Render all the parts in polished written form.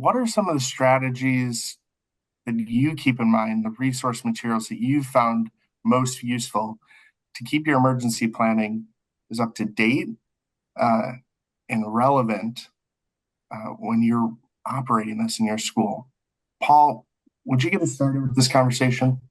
what are some of the strategies that you keep in mind, the resource materials that you've found most useful to keep your emergency planning is up to date uh, and relevant when you're operating this in your school? Paul, would you get us started with this conversation?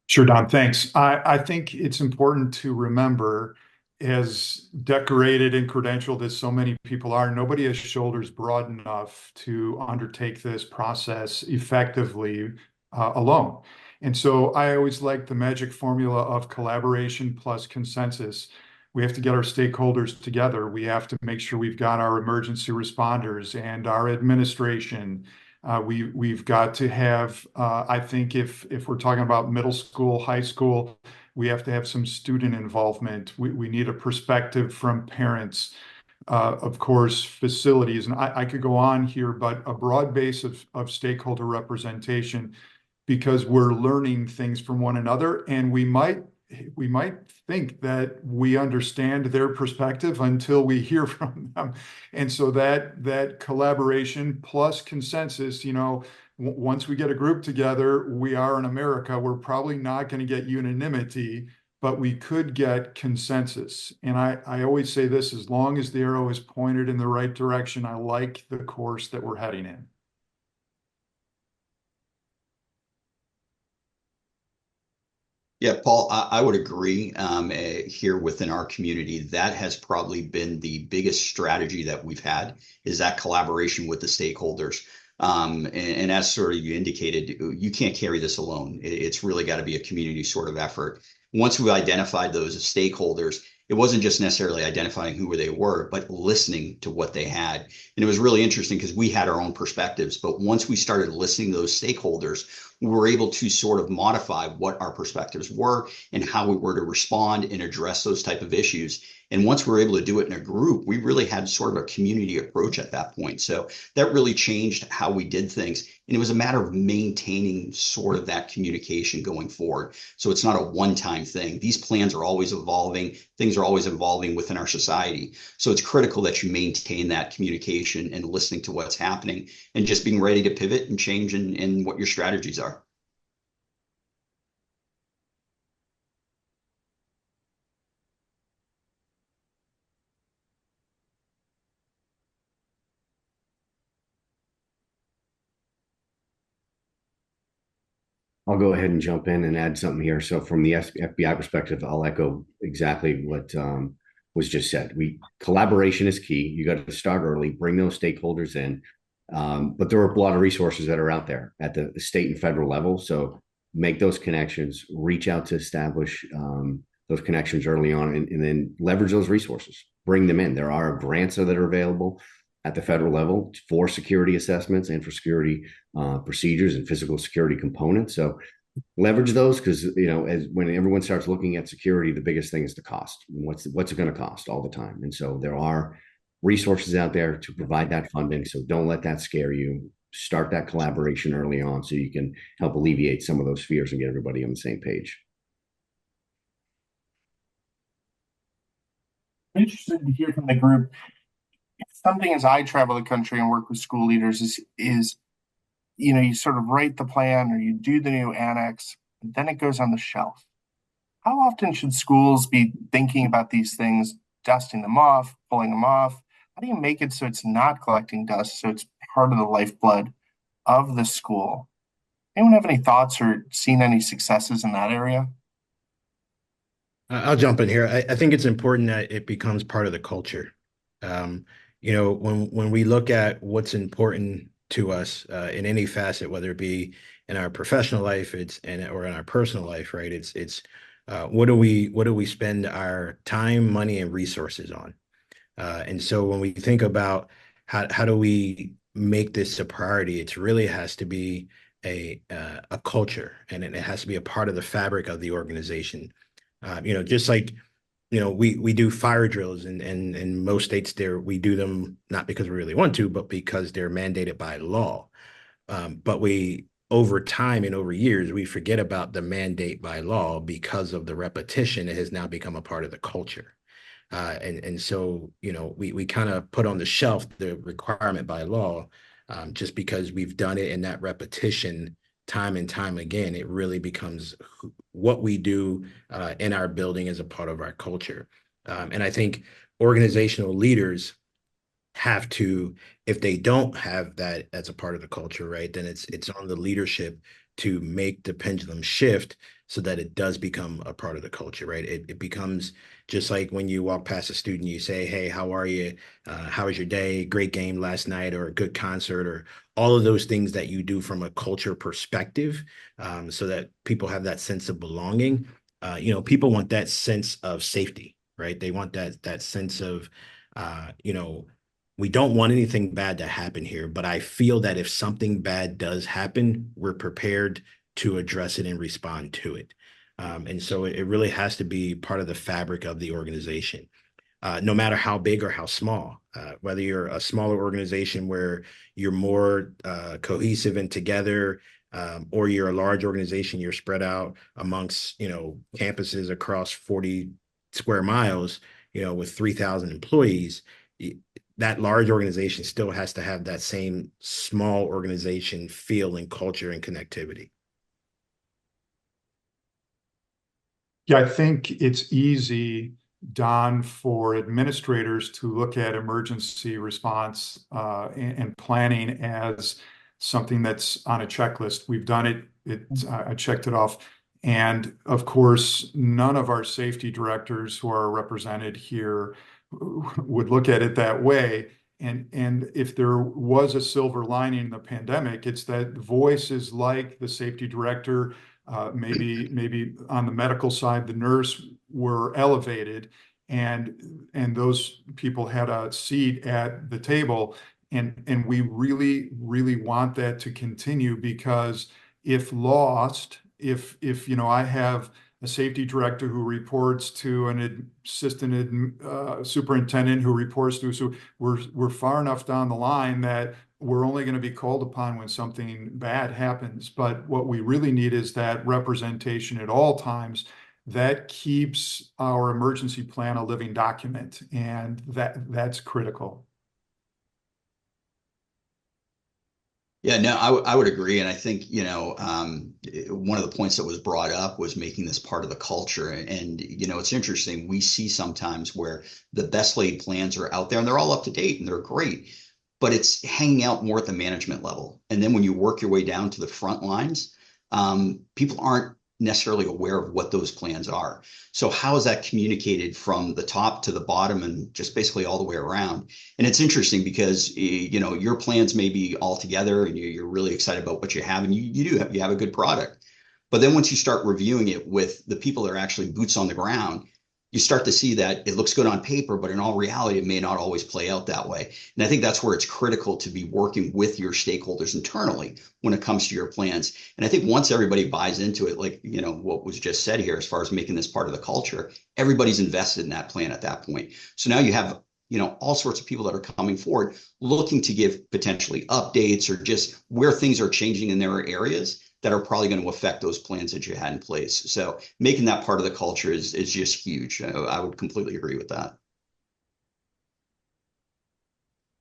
Sure, Don, thanks. I think it's important to remember, as decorated and credentialed as so many people are, nobody has shoulders broad enough to undertake this process effectively alone. And so I always like the magic formula of collaboration plus consensus. We have to get our stakeholders together. We have to make sure we've got our emergency responders and our administration. We've got to have, I think if we're talking about middle school, high school, we have to have some student involvement. We need a perspective from parents, of course, facilities. And I could go on here, but a broad base of stakeholder representation, because we're learning things from one another, and we might think that we understand their perspective until we hear from them. And so that collaboration plus consensus, once we get a group together, we are in America. We're probably not going to get unanimity, but we could get consensus. And I always say this: as long as the arrow is pointed in the right direction, I like the course that we're heading in. Yeah, Paul, I would agree. Here within our community, that has probably been the biggest strategy that we've had is that collaboration with the stakeholders. And as sort of you indicated, you can't carry this alone. It's really got to be a community sort of effort. Once we identified those as stakeholders, it wasn't just necessarily identifying who they were, but listening to what they had. And it was really interesting because we had our own perspectives. But once we started listening to those stakeholders, we were able to sort of modify what our perspectives were and how we were to respond and address those type of issues. And once we were able to do it in a group, we really had sort of a community approach at that point. So that really changed how we did things. And it was a matter of maintaining sort of that communication going forward. So it's not a one-time thing. These plans are always evolving. Things are always evolving within our society. So it's critical that you maintain that communication and listening to what's happening and just being ready to pivot and change in what your strategies are. I'll go ahead and jump in and add something here. So, from the FBI perspective, I'll echo exactly what was just said. Collaboration is key. You got to start early, bring those stakeholders in. But there are a lot of resources that are out there at the state and federal level. So, make those connections, reach out to establish those connections early on, and then leverage those resources. Bring them in. There are grants that are available at the federal level for security assessments and for security procedures and physical security components. So leverage those, because as when everyone starts looking at security, the biggest thing is the cost. What's it going to cost all the time? And so there are resources out there to provide that funding. So don't let that scare you. Start that collaboration early on so you can help alleviate some of those fears and get everybody on the same page. I'm interested to hear from the group. Something as I travel the country and work with school leaders is you sort of write the plan or you do the new annex, and then it goes on the shelf. How often should schools be thinking about these things, dusting them off, pulling them off? How do you make it so it's not collecting dust, so it's part of the lifeblood of the school? Anyone have any thoughts or seen any successes in that area? I'll jump in here. I think it's important that it becomes part of the culture. Um, when we look at what's important to us in any facet, whether it be in our professional life, or in our personal life, right? It's what do we spend our time, money, and resources on? And so when we think about how do we make this a priority, it really has to be a culture, and it has to be a part of the fabric of the organization. Just like we do fire drills, and in most states there we do them not because we really want to, but because they're mandated by law. But we over time and over years we forget about the mandate by law because of the repetition. It has now become a part of the culture. And so we kind of put on the shelf the requirement by law, just because we've done it in that repetition time and time again, it really becomes what we do in our building as a part of our culture. And I think organizational leaders have to, if they don't have that as a part of the culture, right, then it's on the leadership to make the pendulum shift so that it does become a part of the culture, right? It becomes just like when you walk past a student, you say, hey, how are you? How was your day? Great game last night, or a good concert, or all of those things that you do from a culture perspective, so that people have that sense of belonging. People want that sense of safety, right? They want that sense of, we don't want anything bad to happen here, but I feel that if something bad does happen, we're prepared to address it and respond to it. And so it really has to be part of the fabric of the organization, no matter how big or how small. Whether you're a smaller organization where you're more cohesive and together, or you're a large organization, you're spread out amongst, campuses across 40 square miles, with 3,000 employees. That large organization still has to have that same small organization feel and culture and connectivity. Yeah, I think it's easy, Don, for administrators to look at emergency response and planning as something that's on a checklist. We've done it. I checked it off. And of course, none of our safety directors who are represented here would look at it that way. And if there was a silver lining in the pandemic, it's that voices like the safety director, maybe on the medical side, the nurse, were elevated, and those people had a seat at the table. And we really want that to continue, because if lost, if I have a safety director who reports to an assistant superintendent who reports to, so we're far enough down the line that we're only going to be called upon when something bad happens. But what we really need is that representation at all times. That keeps our emergency plan a living document, and that's critical. Yeah, no, I would agree. And I think, one of the points that was brought up was making this part of the culture. And, it's interesting. We see sometimes where the best laid plans are out there and they're all up to date and they're great, but it's hanging out more at the management level. And then when you work your way down to the front lines, people aren't necessarily aware of what those plans are. So how is that communicated from the top to the bottom and just basically all the way around? And it's interesting because, your plans may be all together and you're really excited about what you have, and you have a good product. But then once you start reviewing it with the people that are actually boots on the ground, you start to see that it looks good on paper, but in all reality, it may not always play out that way. And I think that's where it's critical to be working with your stakeholders internally when it comes to your plans. And I think once everybody buys into it, like, what was just said here, as far as making this part of the culture, everybody's invested in that plan at that point. So now you have, all sorts of people that are coming forward looking to give potentially updates or just where things are changing in their areas that are probably going to affect those plans that you had in place. So making that part of the culture is just huge. I would completely agree with that.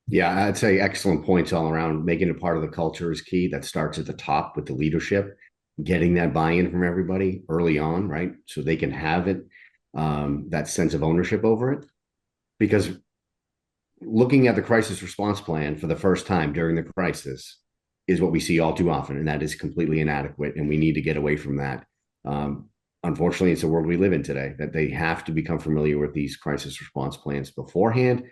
Yeah, I'd say excellent points all around. Making it part of the culture is key. That starts at the top with the leadership, getting that buy-in from everybody early on, right? So they can have it, that sense of ownership over it. Because looking at the crisis response plan for the first time during the crisis is what we see all too often, and that is completely inadequate, and we need to get away from that. Unfortunately, it's the world we live in today, that they have to become familiar with these crisis response plans beforehand.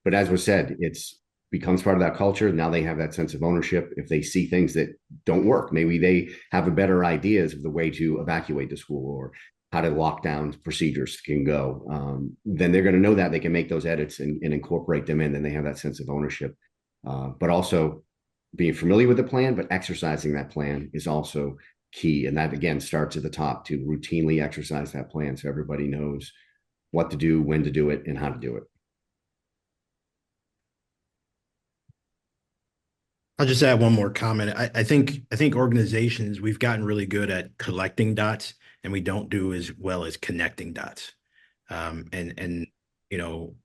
But as was said, it's becomes part of that culture. Now they have that sense of ownership. If they see things that don't work, maybe they have a better ideas of the way to evacuate the school or how to lock down procedures can go, then they're going to know that they can make those edits and incorporate them in. Then they have that sense of ownership. But also being familiar with the plan, but exercising that plan is also key. And that, again, starts at the top, to routinely exercise that plan so everybody knows what to do, when to do it, and how to do it. I'll just add one more comment. I think organizations, we've gotten really good at collecting dots, and we don't do as well as connecting dots. And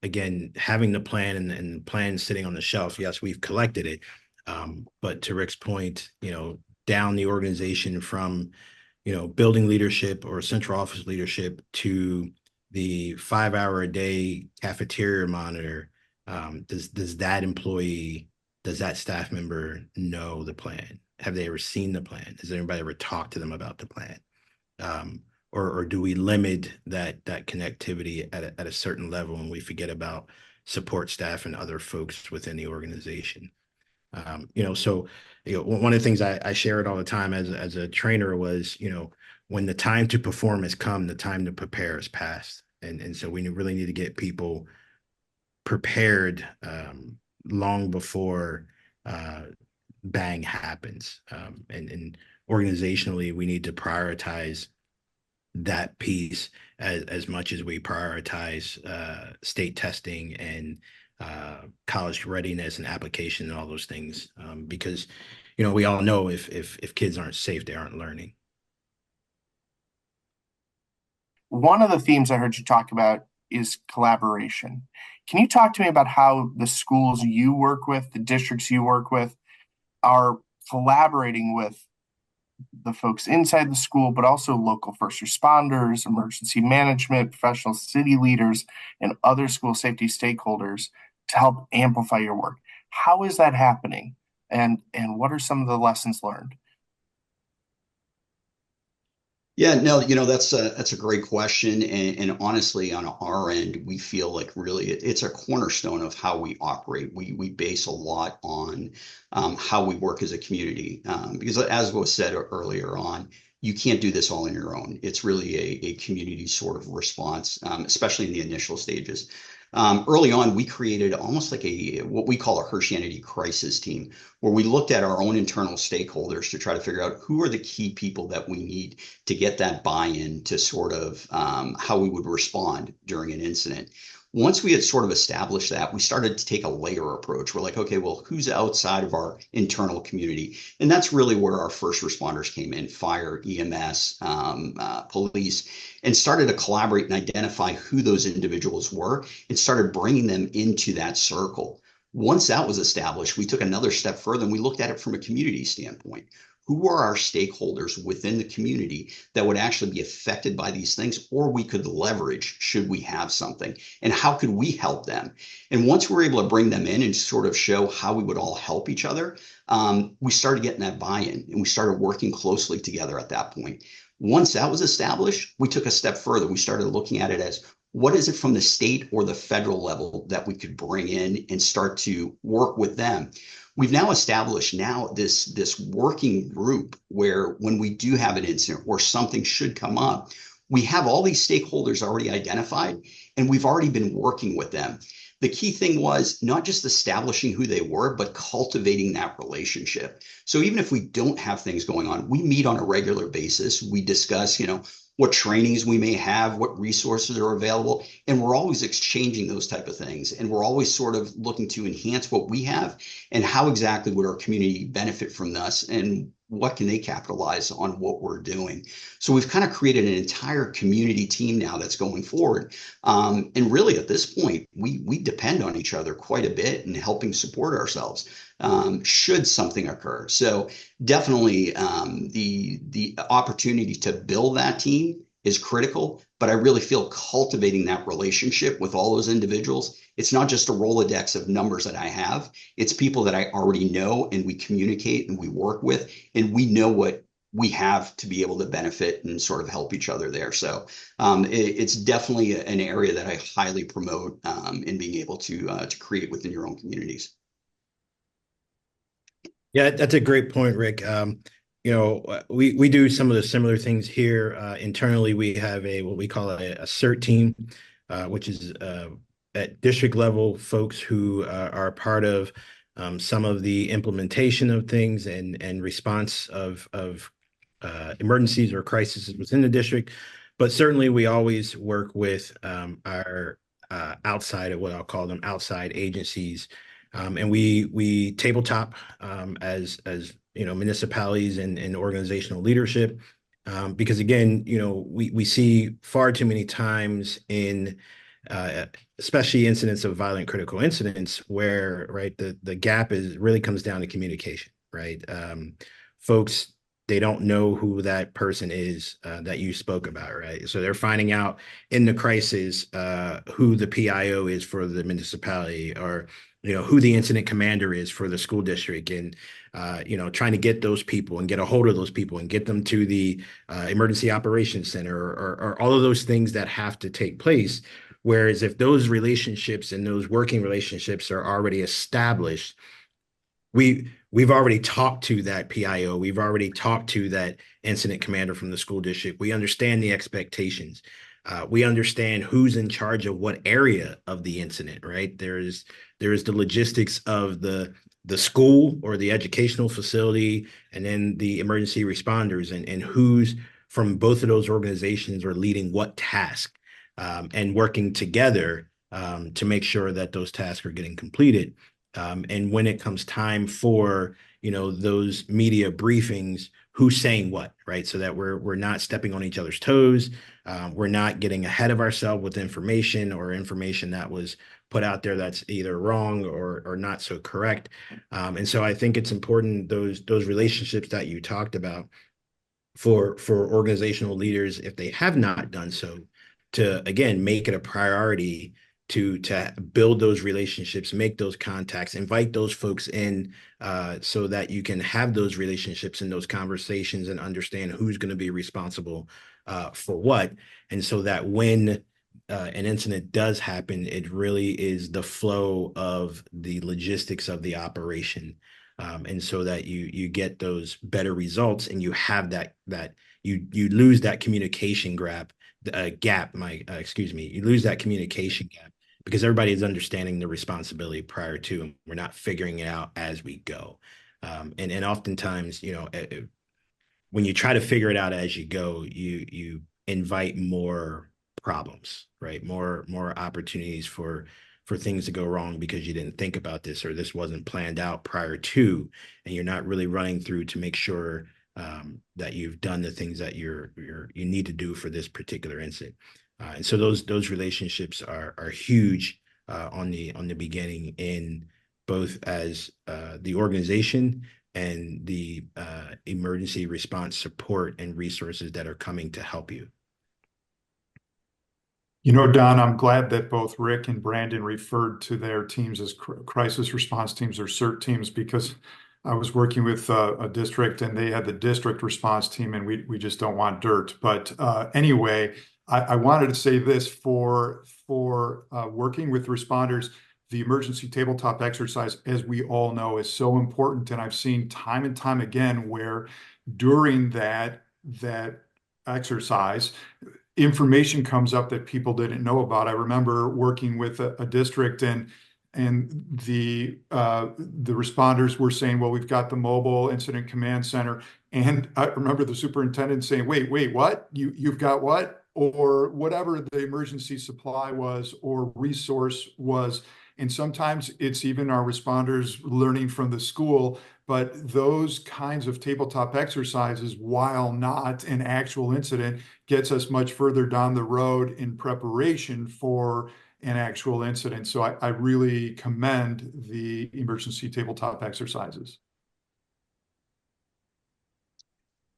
again, having the plan and the plan sitting on the shelf, yes, we've collected it, But to Rick's point, down the organization from, building leadership or central office leadership to the 5 hour a day cafeteria monitor, does that employee, does that staff member know the plan? Have they ever seen the plan? Has anybody ever talked to them about the plan? Or do we limit that connectivity at a certain level and we forget about support staff and other folks within the organization? So one of the things I shared all the time as a trainer was, when the time to perform has come, the time to prepare has passed. And so we really need to get people prepared long before bang happens. And organizationally, we need to prioritize that piece as much as we prioritize state testing and college readiness and application and all those things, because we all know if kids aren't safe, they aren't learning. One of the themes I heard you talk about is collaboration. Can you talk to me about how the schools you work with, the districts you work with, are collaborating with the folks inside the school, but also local first responders, emergency management, professional city leaders, and other school safety stakeholders to help amplify your work? How is that happening? And what are some of the lessons learned? Yeah, no, that's a great question, and honestly, on our end, we feel like really it's a cornerstone of how we operate. We base a lot on how we work as a community, because as was said earlier on, you can't do this all on your own. It's really a community sort of response, especially in the initial stages. Early on, we created almost like what we call a Hersheyanity crisis team, where we looked at our own internal stakeholders to try to figure out who are the key people that we need to get that buy-in to sort of how we would respond during an incident. Once we had sort of established that, we started to take a layer approach. We're like, okay, well, who's outside of our internal community? And that's really where our first responders came in: fire, EMS, police, and started to collaborate and identify who those individuals were and started bringing them into that circle. Once that was established, we took another step further and we looked at it from a community standpoint. Who are our stakeholders within the community that would actually be affected by these things, or we could leverage should we have something, and how could we help them? And once we were able to bring them in and sort of show how we would all help each other, we started getting that buy-in and we started working closely together at that point. Once that was established, we took a step further. We started looking at it as, what is it from the state or the federal level that we could bring in and start to work with them? We've now established this working group where when we do have an incident or something should come up, we have all these stakeholders already identified and we've already been working with them. The key thing was not just establishing who they were, but cultivating that relationship. So even if we don't have things going on, we meet on a regular basis. We discuss, what trainings we may have, what resources are available, and we're always exchanging those type of things. And we're always sort of looking to enhance what we have and how exactly would our community benefit from this and what can they capitalize on what we're doing. So we've kind of created an entire community team now that's going forward. And really at this point, we depend on each other quite a bit in helping support ourselves should something occur. So definitely the opportunity to build that team is critical, but I really feel cultivating that relationship with all those individuals. It's not just a Rolodex of numbers that I have. It's people that I already know and we communicate and we work with, and we know what we have to be able to benefit and sort of help each other there. So it's definitely an area that I highly promote in being able to create within your own communities. Yeah, that's a great point, Rick. We do some of the similar things here. Internally, we have what we call a CERT team, which is at district level folks who are part of some of the implementation of things and response of emergencies or crises within the district. But certainly, we always work with our outside of what I'll call them outside agencies. And we tabletop as municipalities and organizational leadership, because again, we see far too many times in especially incidents of violent critical incidents where, right, the gap really comes down to communication, right? Folks, they don't know who that person is that you spoke about, right? So they're finding out in the crisis who the PIO is for the municipality, or who the incident commander is for the school district, and trying to get those people and get a hold of those people and get them to the emergency operations center, or all of those things that have to take place. Whereas if those relationships and those working relationships are already established, we've already talked to that PIO. We've already talked to that incident commander from the school district. We understand the expectations. We understand who's in charge of what area of the incident, right? There is the logistics of the school or the educational facility, and then the emergency responders, and who's from both of those organizations are leading what task, and working together to make sure that those tasks are getting completed. And when it comes time for those media briefings, who's saying what, right? So that we're not stepping on each other's toes. We're not getting ahead of ourselves with information, or information that was put out there that's either wrong or not so correct. And so I think it's important, those relationships that you talked about, for organizational leaders, if they have not done so, to again make it a priority to build those relationships, make those contacts, invite those folks in, so that you can have those relationships and those conversations and understand who's going to be responsible for what. And so that when an incident does happen, it really is the flow of the logistics of the operation. And so that you get those better results, and you have that you lose that communication gap. You lose that communication gap, because everybody is understanding the responsibility prior to, and we're not figuring it out as we go. And oftentimes, when you try to figure it out as you go, you invite more problems, right? More opportunities for things to go wrong, because you didn't think about this, or this wasn't planned out prior to, and you're not really running through to make sure that you've done the things that you need to do for this particular incident. And so those relationships are huge on the beginning, in both as the organization and the emergency response support and resources that are coming to help you. Don, I'm glad that both Rick and Brandon referred to their teams as crisis response teams or CERT teams, because I was working with a district, and they had the district response team, and we just don't want dirt. But anyway, I wanted to say this for working with responders. The emergency tabletop exercise, as we all know, is so important. And I've seen time and time again where during that exercise, information comes up that people didn't know about. I remember working with a district, and the responders were saying, well, we've got the mobile incident command center. And I remember the superintendent saying, wait, what? You've got what? Or whatever the emergency supply was or resource was. And sometimes it's even our responders learning from the school. But those kinds of tabletop exercises, while not an actual incident, gets us much further down the road in preparation for an actual incident. So I really commend the emergency tabletop exercises.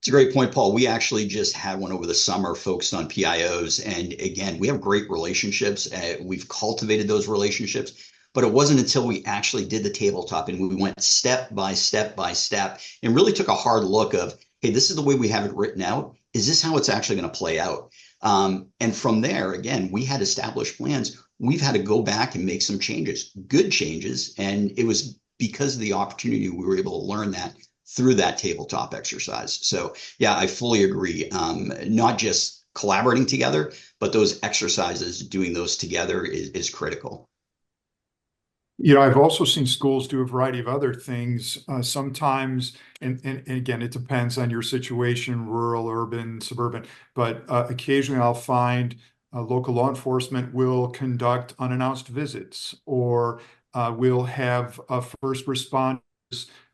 It's a great point, Paul. We actually just had one over the summer focused on PIOs. And again, we have great relationships. We've cultivated those relationships, but it wasn't until we actually did the tabletop and we went step by step by step and really took a hard look of, hey, this is the way we have it written out. Is this how it's actually going to play out? And from there, again, we had established plans. We've had to go back and make some changes, good changes. And it was because of the opportunity we were able to learn that through that tabletop exercise. So yeah, I fully agree. Not just collaborating together, but those exercises, doing those together is critical. I've also seen schools do a variety of other things. Sometimes, and again, it depends on your situation, rural, urban, suburban, but occasionally I'll find local law enforcement will conduct unannounced visits, or will have first responders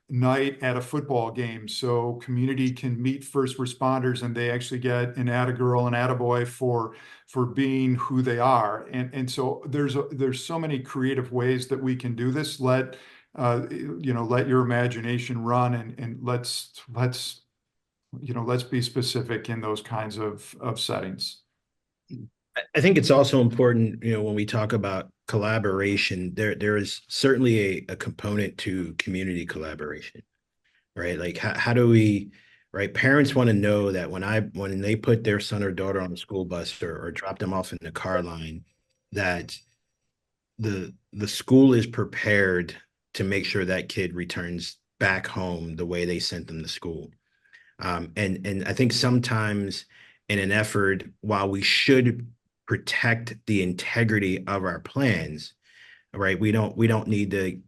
night at a football game, so community can meet first responders and they actually get an attagirl and attaboy for being who they are. And so there's so many creative ways that we can do this. Let let your imagination run, and let's be specific in those kinds of settings. I think it's also important, when we talk about collaboration, there is certainly a component to community collaboration, right? Like how do we, right? Parents want to know that when they put their son or daughter on the school bus or drop them off in the car line, that the school is prepared to make sure that kid returns back home the way they sent them to school. And I think sometimes in an effort, while we should protect the integrity of our plans, right? We don't need to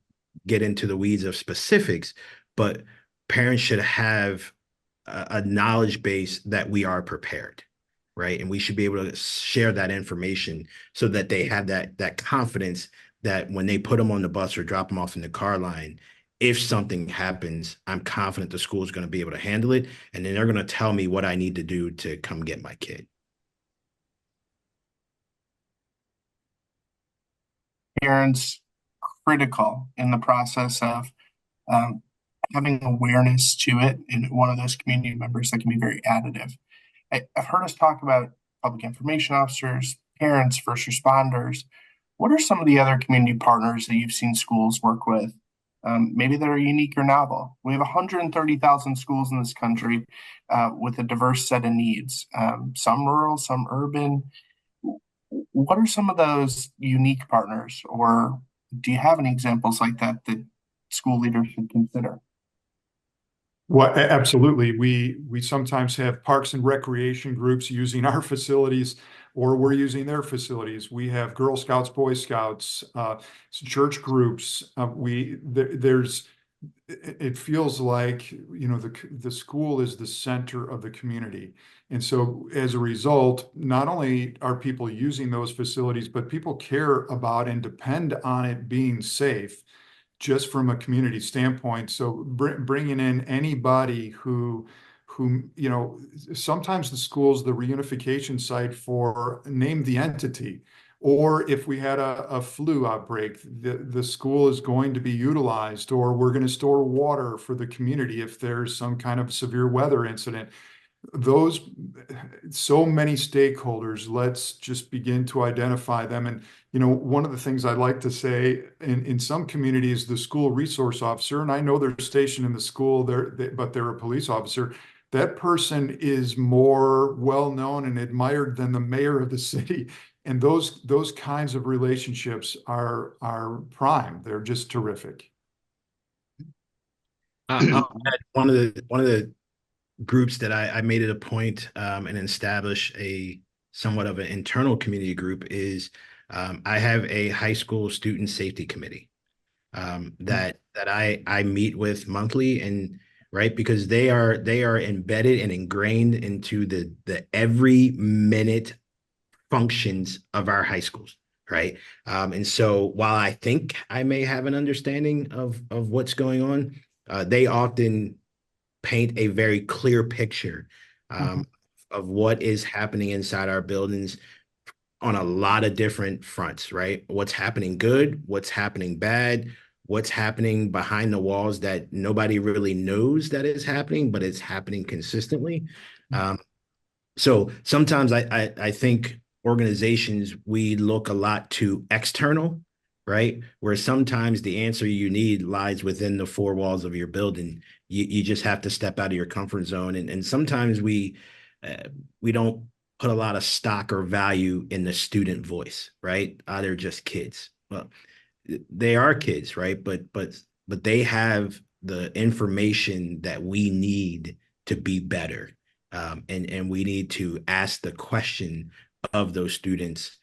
get into the weeds of specifics, but parents should have a knowledge base that we are prepared, right? And we should be able to share that information so that they have that confidence that when they put them on the bus or drop them off in the car line, if something happens, I'm confident the school is going to be able to handle it, and then they're going to tell me what I need to do to come get my kid. Parents critical in the process of um, having awareness to it, and one of those community members that can be very additive. I've heard us talk about public information officers, parents, first responders. What are some of the other community partners that you've seen schools work with? Maybe that are unique or novel. We have 130,000 schools in this country with a diverse set of needs, some rural, some urban. What are some of those unique partners, or do you have any examples like that that school leaders should consider? Well, absolutely. We sometimes have parks and recreation groups using our facilities, or we're using their facilities. We have Girl Scouts, Boy Scouts, church groups. There's it feels like the school is the center of the community, and so as a result, not only are people using those facilities, but people care about and depend on it being safe just from a community standpoint. So bringing in anybody who sometimes the school's the reunification site for name the entity. Or if we had a flu outbreak, the school is going to be utilized, or we're going to store water for the community if there's some kind of severe weather incident. Those so many stakeholders, let's just begin to identify them. And one of the things I like to say in some communities, the school resource officer, and I know they're stationed in the school but they're a police officer, that person is more well known and admired than the mayor of the city. And those kinds of relationships are prime. They're just terrific. I'll add one of the groups that I made it a point and establish a somewhat of an internal community group is I have a high school student safety committee that I meet with monthly, and right, because they are embedded and ingrained into the every minute functions of our high schools, right? And so while I think I may have an understanding of what's going on, they often paint a very clear picture of what is happening inside our buildings on a lot of different fronts, right? What's happening good, what's happening bad, what's happening behind the walls that nobody really knows that is happening, but it's happening consistently. So sometimes I think organizations, we look a lot to external, right? Where sometimes the answer you need lies within the four walls of your building. You just have to step out of your comfort zone. And sometimes we don't put a lot of stock or value in the student voice, right? They're just kids. Well, they are kids, right? But they have the information that we need to be better. And we need to ask the question of those students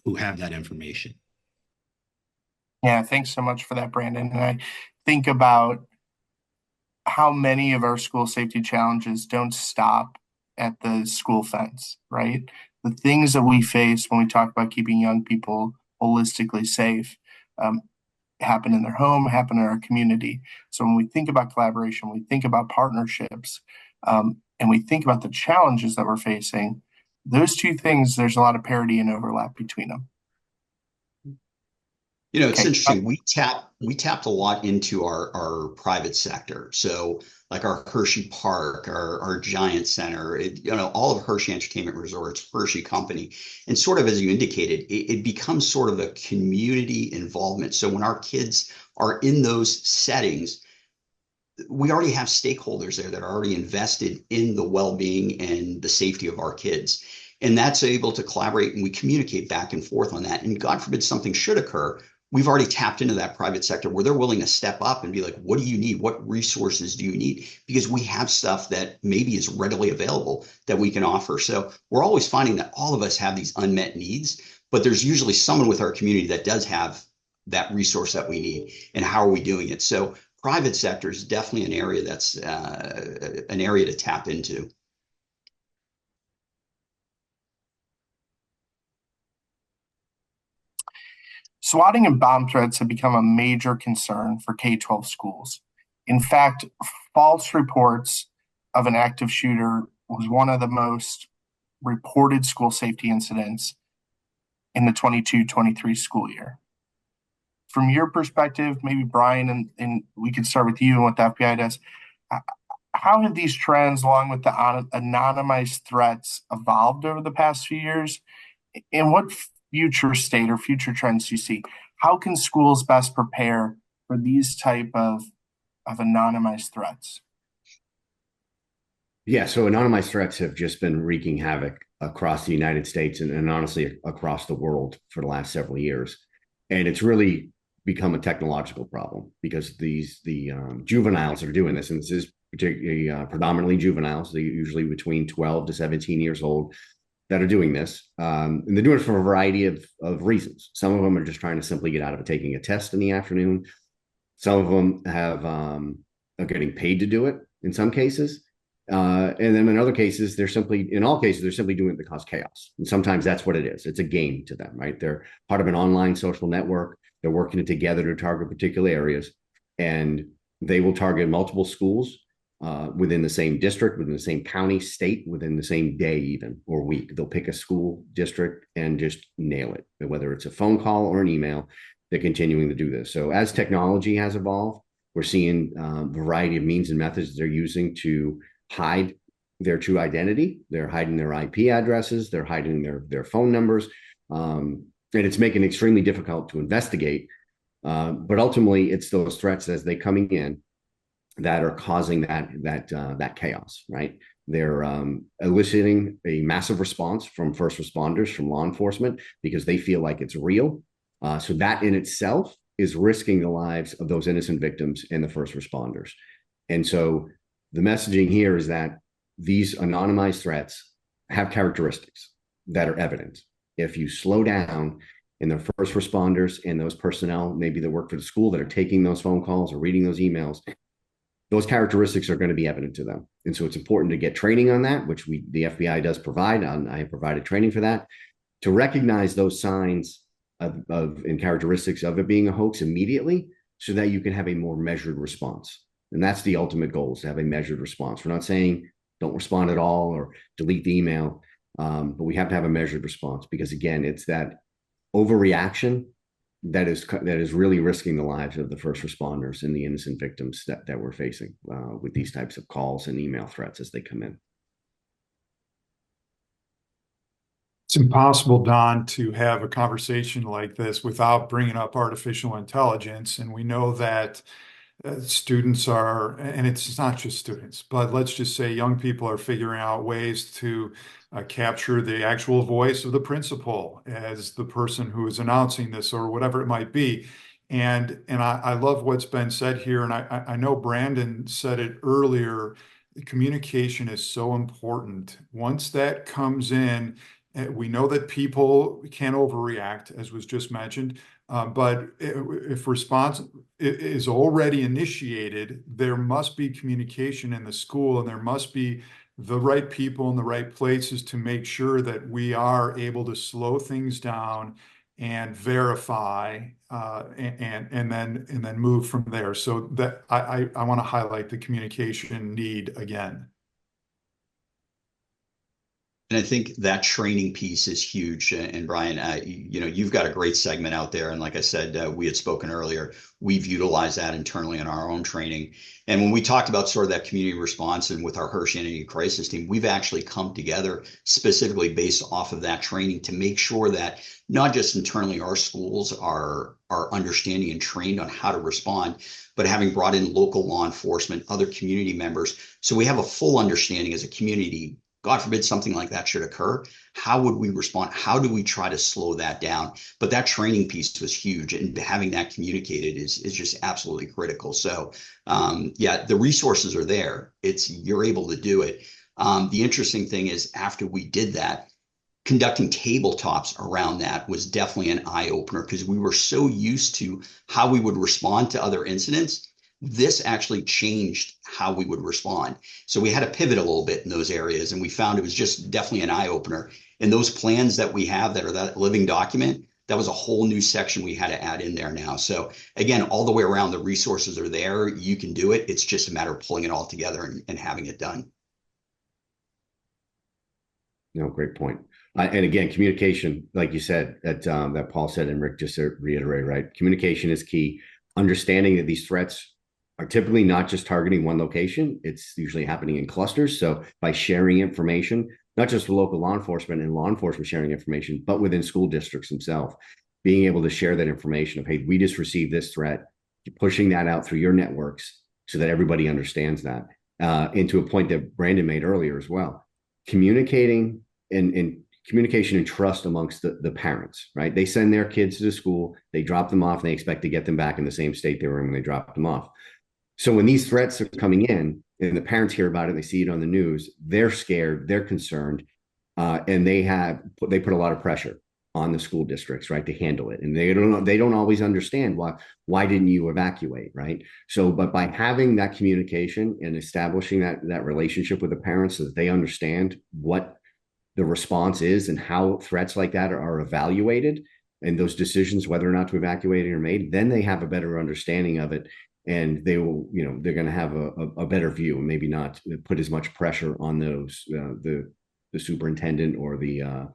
who have that information. Yeah, thanks so much for that, Brandon. And I think about how many of our school safety challenges don't stop at the school fence, right? The things that we face when we talk about keeping young people holistically safe, um, happen in their home, happen in our community. So when we think about collaboration, we think about partnerships, and we think about the challenges that we're facing, those two things, there's a lot of parity and overlap between them. You know, it's Okay. interesting. We tapped a lot into our private sector. So like our Hershey Park, our Giant Center, all of Hershey Entertainment Resorts, Hershey Company. And sort of as you indicated, it becomes sort of a community involvement. So when our kids are in those settings, we already have stakeholders there that are already invested in the well-being and the safety of our kids. And that's able to collaborate, and we communicate back and forth on that. And God forbid something should occur, we've already tapped into that private sector where they're willing to step up and be like, what do you need? What resources do you need? Because we have stuff that maybe is readily available that we can offer. So we're always finding that all of us have these unmet needs, but there's usually someone with our community that does have that resource that we need. And how are we doing it? So private sector is definitely an area that's an area to tap into. Swatting and bomb threats have become a major concern for K-12 schools. In fact, false reports of an active shooter was one of the most reported school safety incidents in the 22-23 school year. From your perspective, maybe Brian, and we can start with you and what the FBI does. How have these trends, along with the anonymized threats, evolved over the past few years? And what future state or future trends do you see? How can schools best prepare for these type of anonymized threats? Yeah, so anonymized threats have just been wreaking havoc across the United States and honestly across the world for the last several years. And it's really become a technological problem because the juveniles are doing this, and this is particularly predominantly juveniles. They're usually between 12 to 17 years old that are doing this. And they're doing it for a variety of reasons. Some of them are just trying to simply get out of it, taking a test in the afternoon. Some of them are getting paid to do it in some cases. And then in other cases, in all cases, they're simply doing it to cause chaos. And sometimes that's what it is. It's a game to them, right? They're part of an online social network. They're working together to target particular areas, and they will target multiple schools within the same district, within the same county, state, within the same day, even or week. They'll pick a school district and just nail it, whether it's a phone call or an email. They're continuing to do this. So as technology has evolved, we're seeing a variety of means and methods they're using to hide their true identity. They're hiding their IP addresses. They're hiding their phone numbers. And it's making it extremely difficult to investigate. But ultimately, it's those threats as they coming in that are causing that chaos, right? They're eliciting a massive response from first responders, from law enforcement, because they feel like it's real. So that in itself is risking the lives of those innocent victims and the first responders. And so the messaging here is that these anonymized threats have characteristics that are evident. If you slow down and the first responders and those personnel, maybe that work for the school, that are taking those phone calls or reading those emails, those characteristics are going to be evident to them. And so it's important to get training on that, which the FBI does provide. I have provided training for that, to recognize those signs and characteristics of it being a hoax immediately, so that you can have a more measured response. And that's the ultimate goal, is to have a measured response. We're not saying don't respond at all or delete the email, but we have to have a measured response, because again, it's that overreaction that is really risking the lives of the first responders and the innocent victims that we're facing with these types of calls and email threats as they come in. It's impossible, Don, to have a conversation like this without bringing up artificial intelligence. And we know that students are, and it's not just students, but let's just say young people are figuring out ways to capture the actual voice of the principal as the person who is announcing this, or whatever it might be. And I love what's been said here. And I know Brandon said it earlier, communication is so important. Once that comes in, we know that people can overreact, as was just mentioned. But if response is already initiated, there must be communication in the school, and there must be the right people in the right places to make sure that we are able to slow things down and verify, and then move from there. So that I want to highlight the communication need again. And I think that training piece is huge. And Brian, you've got a great segment out there. And like I said, we had spoken earlier, we've utilized that internally in our own training. And when we talked about sort of that community response and with our Hirsch Entity Crisis team, we've actually come together specifically based off of that training to make sure that not just internally our schools are understanding and trained on how to respond, but having brought in local law enforcement, other community members. So we have a full understanding as a community. God forbid something like that should occur. How would we respond? How do we try to slow that down? But that training piece was huge, and having that communicated is just absolutely critical. So yeah, the resources are there. You're able to do it. The interesting thing is after we did that, conducting tabletops around that was definitely an eye opener because we were so used to how we would respond to other incidents. This actually changed how we would respond. So we had to pivot a little bit in those areas, and we found it was just definitely an eye opener. And those plans that we have that are that living document, that was a whole new section we had to add in there now. So again, all the way around, the resources are there. You can do it. It's just a matter of pulling it all together and having it done. No, great point. And again, communication, like you said, that Paul said, and Rick just to reiterate, right? Communication is key. Understanding that these threats are typically not just targeting one location. It's usually happening in clusters. So by sharing information, not just with local law enforcement and law enforcement sharing information, but within school districts themselves, being able to share that information of, hey, we just received this threat, pushing that out through your networks so that everybody understands that. And to a point that Brandon made earlier as well, communicating and communication and trust amongst the parents, right? They send their kids to the school, they drop them off, and they expect to get them back in the same state they were in when they dropped them off. So when these threats are coming in and the parents hear about it, they see it on the news, they're scared, they're concerned, and they put a lot of pressure on the school districts, right, to handle it. And they don't always understand why didn't you evacuate, right? So, but by having that communication and establishing that relationship with the parents so that they understand what the response is and how threats like that are evaluated and those decisions, whether or not to evacuate are made, then they have a better understanding of it. And they will, they're going to have a better view and maybe not put as much pressure on those, the superintendent or the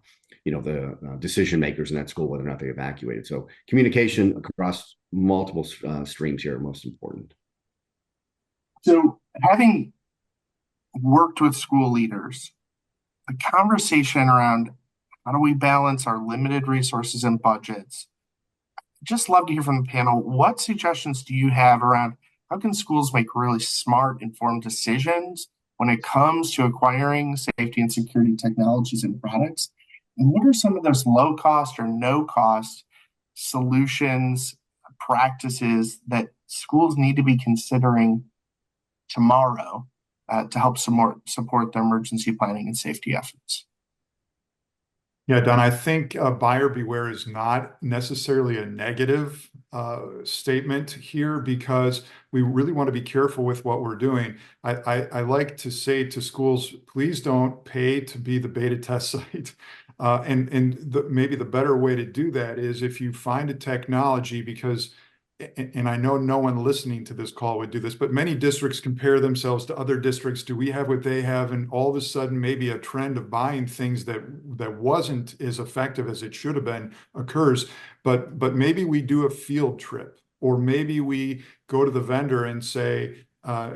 decision makers in that school, whether or not they evacuated. So communication across multiple streams here are most important. So having worked with school leaders, the conversation around how do we balance our limited resources and budgets, just love to hear from the panel. What suggestions do you have around how can schools make really smart, informed decisions when it comes to acquiring safety and security technologies and products? And what are some of those low cost or no cost solutions, practices that schools need to be considering tomorrow to help support their emergency planning and safety efforts? Yeah, Don, I think buyer beware is not necessarily a negative statement here because we really want to be careful with what we're doing. I like to say to schools, please don't pay to be the beta test site. Maybe the better way to do that is if you find a technology, because and I know no one listening to this call would do this, but many districts compare themselves to other districts. Do we have what they have? And all of a sudden, maybe a trend of buying things that wasn't as effective as it should have been occurs. But maybe we do a field trip, or maybe we go to the vendor and say,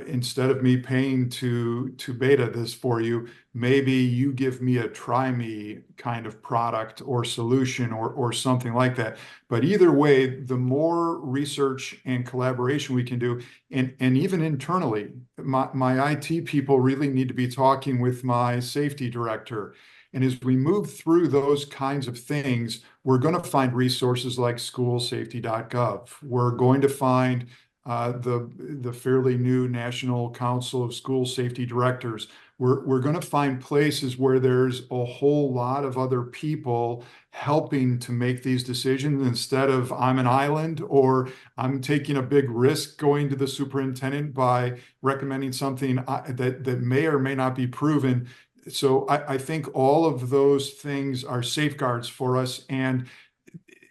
instead of me paying to beta this for you, maybe you give me a try me kind of product or solution or something like that. But either way, the more research and collaboration we can do, and even internally, my IT people really need to be talking with my safety director. And as we move through those kinds of things, we're going to find resources like schoolsafety.gov. We're going to find the fairly new National Council of School Safety Directors. We're going to find places where there's a whole lot of other people helping to make these decisions instead of I'm an island or I'm taking a big risk going to the superintendent by recommending something that may or may not be proven. So I think all of those things are safeguards for us. And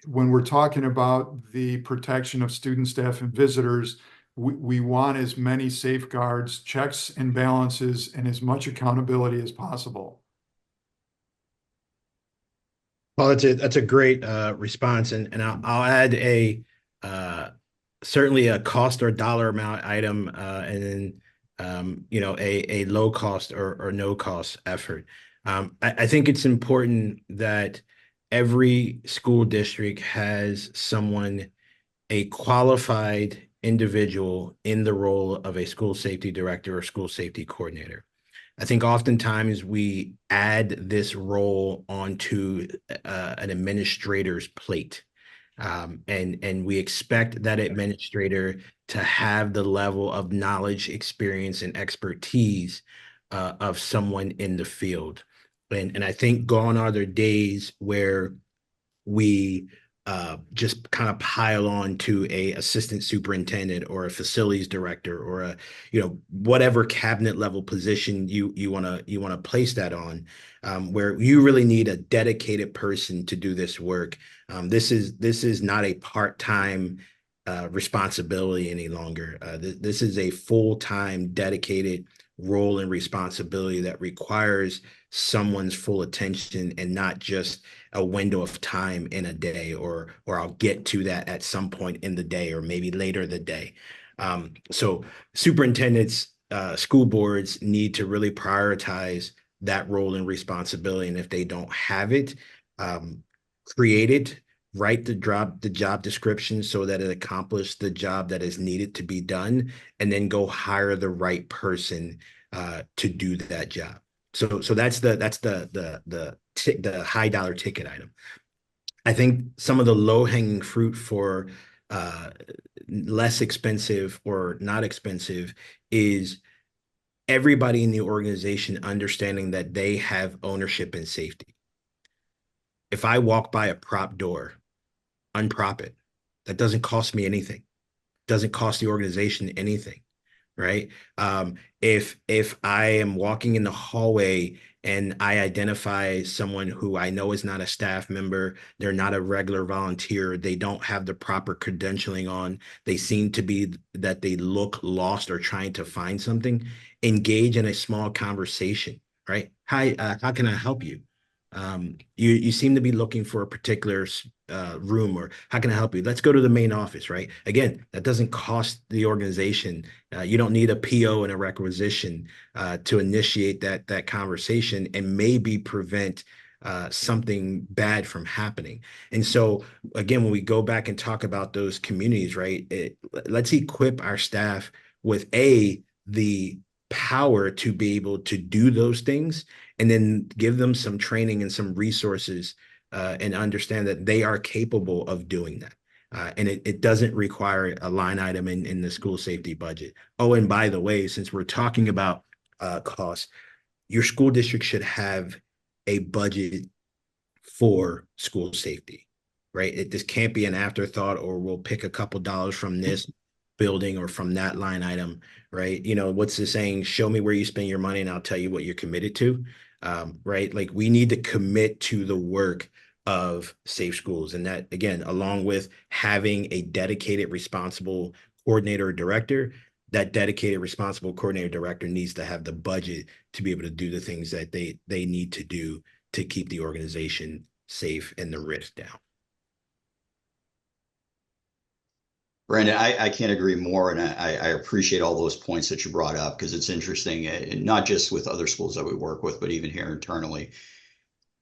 when we're talking about the protection of student, staff, and visitors, we want as many safeguards, checks and balances, and as much accountability as possible. Well, that's a great response, and I'll add certainly a cost or dollar amount item, and then a low cost or no cost effort. I think it's important that every school district has someone, a qualified individual in the role of a school safety director or school safety coordinator. I think oftentimes we add this role onto an administrator's plate. And we expect that administrator to have the level of knowledge, experience, and expertise of someone in the field. And I think gone are the days where we just kind of pile on to a assistant superintendent or a facilities director or a whatever cabinet level position you want to place that on, where you really need a dedicated person to do this work. This is not a part-time responsibility any longer. This is a full-time dedicated role and responsibility that requires someone's full attention and not just a window of time in a day, or I'll get to that at some point in the day or maybe later the day. So superintendents, school boards need to really prioritize that role and responsibility. And if they don't have it, create it, write the job description so that it accomplishes the job that is needed to be done, and then go hire the right person to do that job. So that's the high dollar ticket item. I think some of the low hanging fruit for less expensive or not expensive is everybody in the organization understanding that they have ownership and safety. If I walk by a prop door, unprop it. That doesn't cost me anything. Doesn't cost the organization anything, right? If I am walking in the hallway and I identify someone who I know is not a staff member, they're not a regular volunteer, they don't have the proper credentialing on, they seem to be that they look lost or trying to find something, engage in a small conversation, right? Hi, how can I help you? You seem to be looking for a particular room, or how can I help you? Let's go to the main office, right? Again, that doesn't cost the organization. You don't need a PO and a requisition to initiate that conversation and maybe prevent something bad from happening. And so, again, when we go back and talk about those communities, right, let's equip our staff with the power to be able to do those things, and then give them some training and some resources, and understand that they are capable of doing that. And it doesn't require a line item in the school safety budget. Oh, and by the way, since we're talking about costs, your school district should have a budget for school safety, right? This can't be an afterthought, or we'll pick a couple dollars from this building or from that line item, right? What's the saying? Show me where you spend your money and I'll tell you what you're committed to, right? Like, we need to commit to the work of safe schools. And that, again, along with having a dedicated, responsible coordinator or director, that dedicated, responsible coordinator director needs to have the budget to be able to do the things that they need to do to keep the organization safe and the risk down. Brandon, I can't agree more, and I appreciate all those points that you brought up, because it's interesting, not just with other schools that we work with, but even here internally.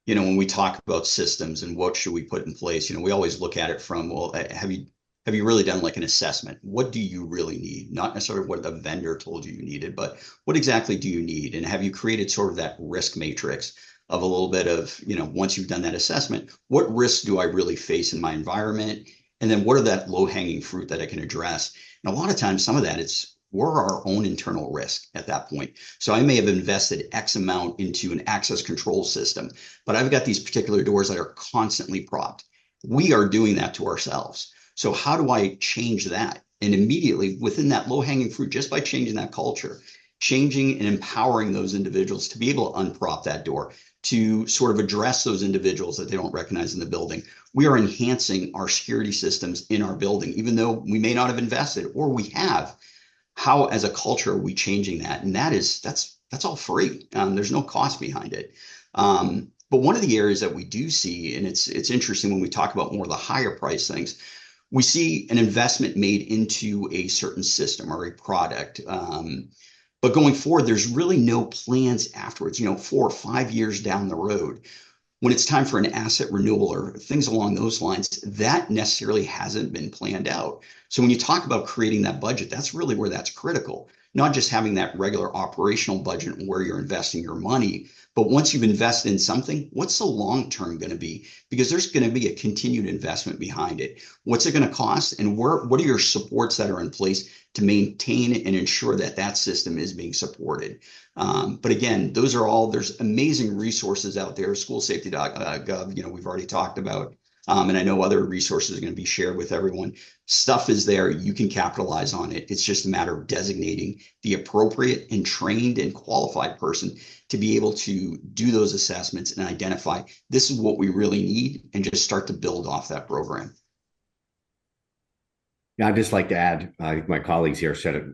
When we talk about systems and what should we put in place, we always look at it from, well, have you really done like an assessment? What do you really need? Not necessarily what the vendor told you needed, but what exactly do you need? And have you created sort of that risk matrix of a little bit of, once you've done that assessment, what risks do I really face in my environment? And then what are that low hanging fruit that I can address? And a lot of times, some of that, we're our own internal risk at that point. So I may have invested X amount into an access control system, but I've got these particular doors that are constantly propped. We are doing that to ourselves. So how do I change that? And immediately within that low hanging fruit, just by changing that culture, changing and empowering those individuals to be able to unprop that door, to sort of address those individuals that they don't recognize in the building. We are enhancing our security systems in our building, even though we may not have invested, or we have. How, as a culture, are we changing that? And that's all free. There's no cost behind it. But one of the areas that we do see, and it's interesting when we talk about more of the higher price things, we see an investment made into a certain system or a product. But going forward, there's really no plans afterwards, 4 or 5 years down the road. When it's time for an asset renewal or things along those lines, that necessarily hasn't been planned out. So when you talk about creating that budget, that's really where that's critical. Not just having that regular operational budget where you're investing your money, but once you've invested in something, what's the long term going to be? Because there's going to be a continued investment behind it. What's it going to cost? And what are your supports that are in place to maintain and ensure that that system is being supported? But again, there's amazing resources out there, schoolsafety.gov, we've already talked about. And I know other resources are going to be shared with everyone. Stuff is there. You can capitalize on it. It's just a matter of designating the appropriate and trained and qualified person to be able to do those assessments and identify this is what we really need and just start to build off that program. Yeah, I'd just like to add, I think my colleagues here said it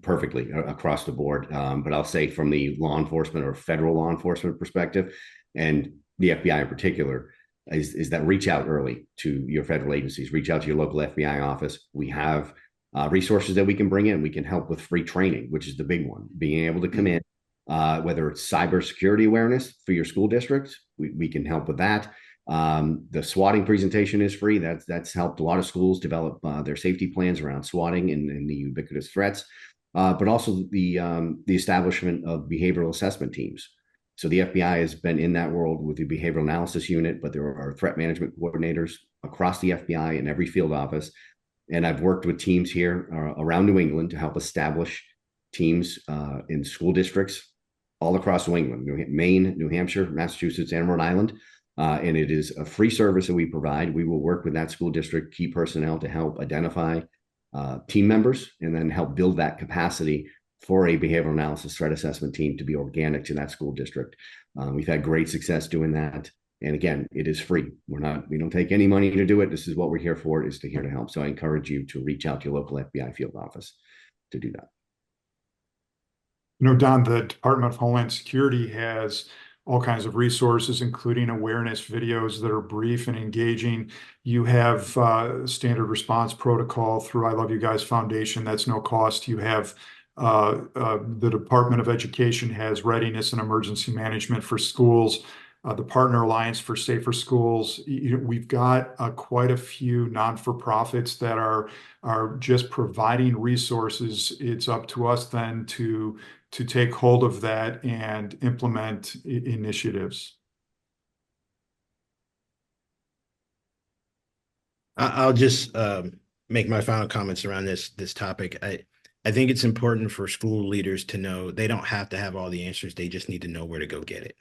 perfectly across the board. But I'll say from the law enforcement or federal law enforcement perspective, and the FBI in particular, is that reach out early to your federal agencies, reach out to your local FBI office. We have resources that we can bring in. We can help with free training, which is the big one, being able to come in, whether it's cybersecurity awareness for your school districts, we can help with that. The swatting presentation is free. That's helped a lot of schools develop their safety plans around swatting and the ubiquitous threats, but also the establishment of behavioral assessment teams. So the FBI has been in that world with the behavioral analysis unit, but there are threat management coordinators across the FBI in every field office. And I've worked with teams here around New England to help establish teams in school districts all across New England, Maine, New Hampshire, Massachusetts, and Rhode Island. And it is a free service that we provide. We will work with that school district key personnel to help identify team members and then help build that capacity for a behavioral analysis threat assessment team to be organic to that school district. We've had great success doing that. And again, it is free. We don't take any money to do it. This is what we're here for, is here to help. So I encourage you to reach out to your local FBI field office to do that. Don, the Department of Homeland Security has all kinds of resources, including awareness videos that are brief and engaging. You have standard response protocol through I Love You Guys Foundation. That's no cost. You have the Department of Education has readiness and emergency management for schools. The Partner Alliance for Safer Schools. We've got quite a few non-for-profits that are just providing resources. It's up to us then to take hold of that and implement initiatives. I'll just make my final comments around this topic. I think it's important for school leaders to know they don't have to have all the answers. They just need to know where to go get it.